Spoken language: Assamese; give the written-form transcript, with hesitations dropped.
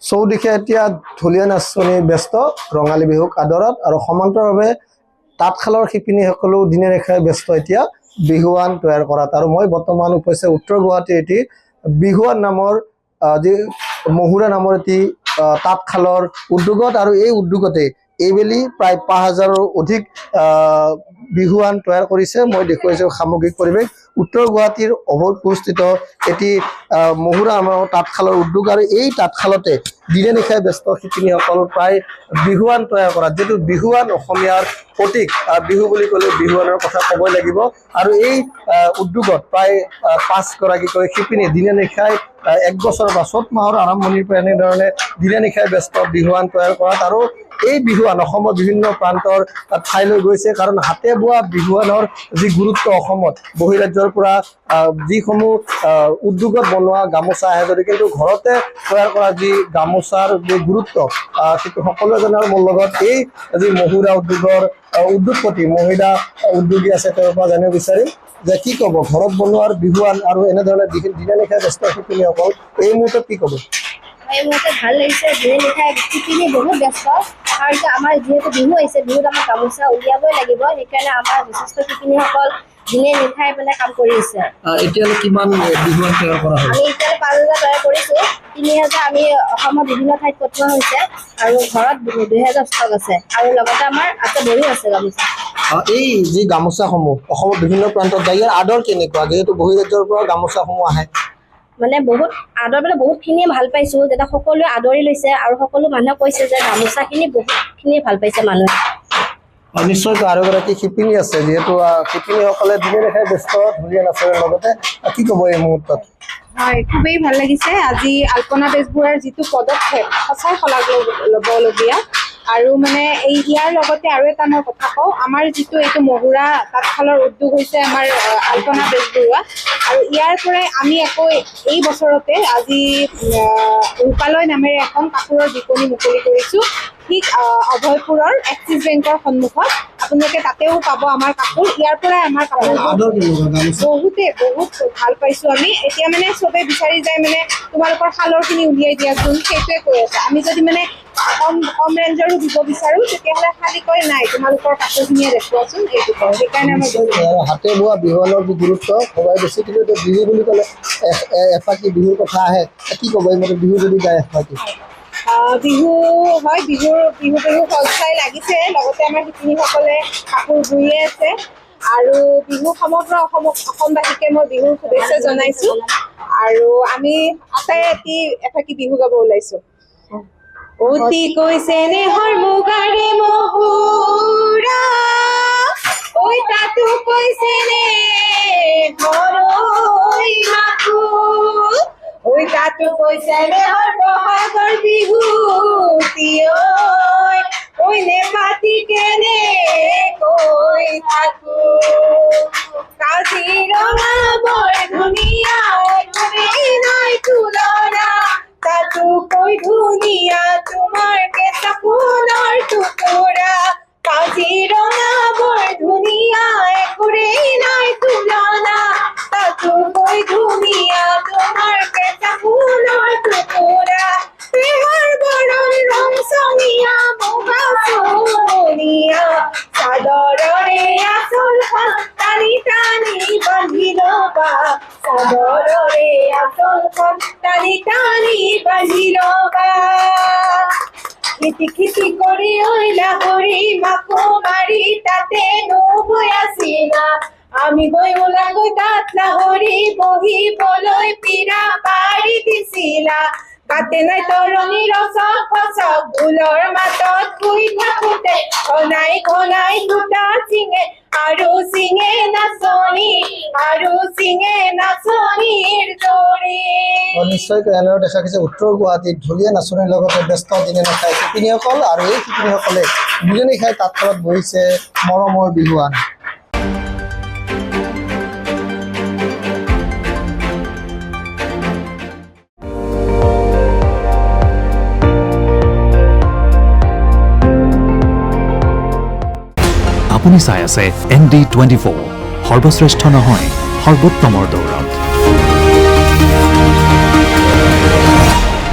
চৌদিশে এতিয়া ঢুলীয়া নাচনি ব্যস্ত ৰঙালী বিহুক আদৰত আৰু সমান্তৰালভাৱে তাঁতশালৰ শিপিনীসকলেও দিনে নিশাই ব্যস্ত এতিয়া বিহুৱান তৈয়াৰ কৰাত। আৰু মই বৰ্তমান উপস্থিত উত্তৰ গুৱাহাটীৰ এটি বিহুৱান নামৰ যি মহুৰা নামৰ এটি তাঁতশালৰ উদ্যোগত, আৰু এই উদ্যোগতে এইবেলি প্ৰায় ৫,০০০ৰো অধিক বিহুৱান তৈয়াৰ কৰিছে। মই দেখুৱাইছোঁ সামগ্ৰিক পৰিৱেশ উত্তৰ গুৱাহাটীৰ অভয়পুৰস্থিত এটি মহুৰা নামৰ তাঁতশালৰ উদ্যোগ, আৰু এই তাঁতশালতে দিনে নিশাই ব্যস্ত শিপিনীসকল প্ৰায় বিহুৱান তৈয়াৰ কৰাত। যিটো বিহুৱান অসমীয়াৰ প্ৰতীক, বিহু বুলি ক'লে বিহুৱানৰ কথা ক'বই লাগিব, আৰু এই উদ্যোগত প্ৰায় ৫গৰাকীকৈ শিপিনী দিনে নিশাই ১ বছৰ বা চ'ত মাহৰ আৰম্ভণিৰ পৰা এনেধৰণে দিনে নিশাই ব্যস্ত বিহুৱান তৈয়াৰ কৰাত। আৰু এই বিহুৱান অসমৰ বিভিন্ন প্ৰান্তৰ ঠাইলৈ গৈছে, কাৰণ হাতে বোৱা বিহুৱানৰ যি গুৰুত্ব অসমত বহিৰাজ্যৰ পৰা যিসমূহ উদ্যোগত বনোৱা গামোচা আহে যদি, কিন্তু ঘৰতে তৈয়াৰ কৰা যি গামোচাৰ যি গুৰুত্ব সেইটো সকলোৱে জানে। আৰু মোৰ লগত এই যি মহুৰা উদ্যোগৰ উদ্যোগপতি মহিলা উদ্যোগী আছে, তেওঁৰ পৰা জানিব বিচাৰিম যে কি ক'ব ঘৰত বনোৱাৰ বিহুৱান আৰু এনেধৰণে দিনে নিশাই ব্যস্ত শিপিনীসকল এই মুহূৰ্তত কি ক'ব? এই মুহূৰ্তে ভাল লাগিছে, দিনে নিশাই শিপিনী বহুত ব্যস্ত, কাৰণ আমাৰ যিহেতু বিহু আহিছে, বিহুত আমাৰ গামোচা উলিয়াবই লাগিব, সেইকাৰণে আমাৰ যথেষ্ট শিপিনীসকল দিনে নিশাই মানে কাম কৰি আছে। এতিয়ালৈ কিমান বিহুৱান তৈয়াৰ কৰা হয়? আমি এতিয়ালৈ ৫,০০০ তৈয়াৰ কৰিছোঁ, ৩,০০০ আমি অসমৰ বিভিন্ন ঠাইত পঠোৱা হৈছে, আৰু ঘৰত ২,০০০ ষ্টক আছে, আৰু লগতে আমাৰ আছে বহিও আছে গামোচা। এই যি গামোচাসমূহ অসমৰ বিভিন্ন প্ৰান্তত যায়, ইয়াৰ আদৰ কেনেকুৱা, যিহেতু বহিৰাজ্যৰ পৰা গামোচাসমূহ আহে? মানে বহুত আদৰ, মানে বহুতখিনিয়ে ভাল পাইছোঁ, যেতিয়া সকলোৱে আদৰি লৈছে, আৰু সকলো মানুহে কৈছে যে গামোচাখিনি বহুতখিনিয়ে ভাল পাইছে মানুহে। নিশ্চয়কৈ আৰু এগৰাকী শিপিনী আছে, যিহেতু শিপিনীসকলে দিনে নিশাই ব্যস্ত ঢুলীয়া নাচৰ লগতে, কি ক'ব এই মুহূৰ্তত? হয়, খুবেই ভাল লাগিছে। আজি আল্পনা বেজবৰুৱাৰ যিটো পদক্ষেপ সঁচাই শলাগ ল'বলগীয়া। আৰু মানে ইয়াৰ লগতে আৰু এটা মই কথা কওঁ, আমাৰ যিটো এইটো মহুৰা তাঁতশালৰ উদ্যোগ হৈছে আমাৰ আল্পনা বেজবৰুৱা, আৰু ইয়াৰ পৰাই আমি আকৌ এই বছৰতে আজি ৰূপালয় নামেৰে এখন কাপোৰৰ বিপণী মুকলি কৰিছোঁ, ঠিক অভয়পুৰৰ এক্সিছ বেংকৰ সন্মুখত। আপোনালোকে তাতেও পাব আমাৰ কাপোৰ। ইয়াৰ পৰাই আমাৰ কাপোৰ বহুত ভাল পাইছোঁ আমি। এতিয়া মানে চবে বিচাৰি যায় মানে তোমালোকৰ শালৰখিনি উলিয়াই দিয়াচোন, সেইটোৱে কৈ আছে। আমি যদি মানে কম ৰেঞ্জৰো দিব বিচাৰোঁ, তেতিয়াহ'লে খালি কয় নাই তোমালোকৰ কাপোৰখিনিয়ে দেখুৱাচোন, এইটো কয়। সেইকাৰণে আমাৰ হাতে বোৱা বিহুৱানৰ যি গুৰুত্ব সবাই বেছি, কিন্তু এতিয়া বিহু বুলি ক'লে এফাকি বিহুৰ কথা আহে, কি ক'ব এই মতে বিহু যদি যায় এফাকি? বিহু হয়, বিহু সজ্জাই লাগিছে, লগতে আমাৰ শিপিনীসকলে কাপোৰ বৈয়ে আছে, আৰু বিহু সমগ্ৰ অসমবাসীকে মই বিহুৰ শুভেচ্ছা জনাইছোঁ। আৰু আমি আটাই এফাকি বিহু গাব ওলাইছোঁ। অতি কৈছে নেহৰ মুগাৰে মহুৰা, ঐ তাতো কৈছে নে ঘৰৈ মাথো, ঐ তাতো কৈছে নেহৰ বহাগৰ বিহুতি, ঐ নেপাতি কেনে কৈ থাকো, কাজিৰঙা বৰ ধুনীয়া একেবাৰে নাই তুলনা, তাতো কৈ ধুনীয়া তোমাৰ কেঁচা ফুলৰ টুকুৰা, কাজিৰঙা বৰ ধুনীয়া একেবাৰে নাই তুলনা, তাতো কৈ ধুনীয়া তোমাৰ কেঁচা ফুলৰ টুকুৰা, প্ৰেমৰ বৰণ ৰং চঙীয়া মুগা চুমনীয়া, চাদৰৰে আঁচলখন টানি টানি বান্ধি ল'বা, চাদৰৰে আঁচলখন টানি টানি বান্ধি ল'বা, খিটি খিটি কৰি ঐ লাহৰি মাকো মাৰি তাতে নবৈ আছিলা, আমি বৈ ওলাগৈ তাত লাহৰি বহিবলৈ পীৰা পাৰি দিছিলা, কাটে নাই তৰণি ৰচক ফচক ঢোলৰ মাতত শুই থাকোঁতে, ঘনাই ঘনাই দুটা চিঙে আৰু চিঙে নাচনীৰ জৰি। নিশ্চয়কৈ এনেদৰে দেখা গৈছে উত্তৰ গুৱাহাটীত ঢুলীয়া নাচনীৰ লগতে ব্যস্ত দিনে নিশাই শিপিনীসকল, আৰু এই শিপিনীসকলে দিনে নিশাই তাঁতশালত বহিছে মৰমৰ বিহুৱান। আপুনি চাই আছে ND24, সৰ্বশ্ৰেষ্ঠ নহয় সৰ্বোত্তমৰ দৌৰত।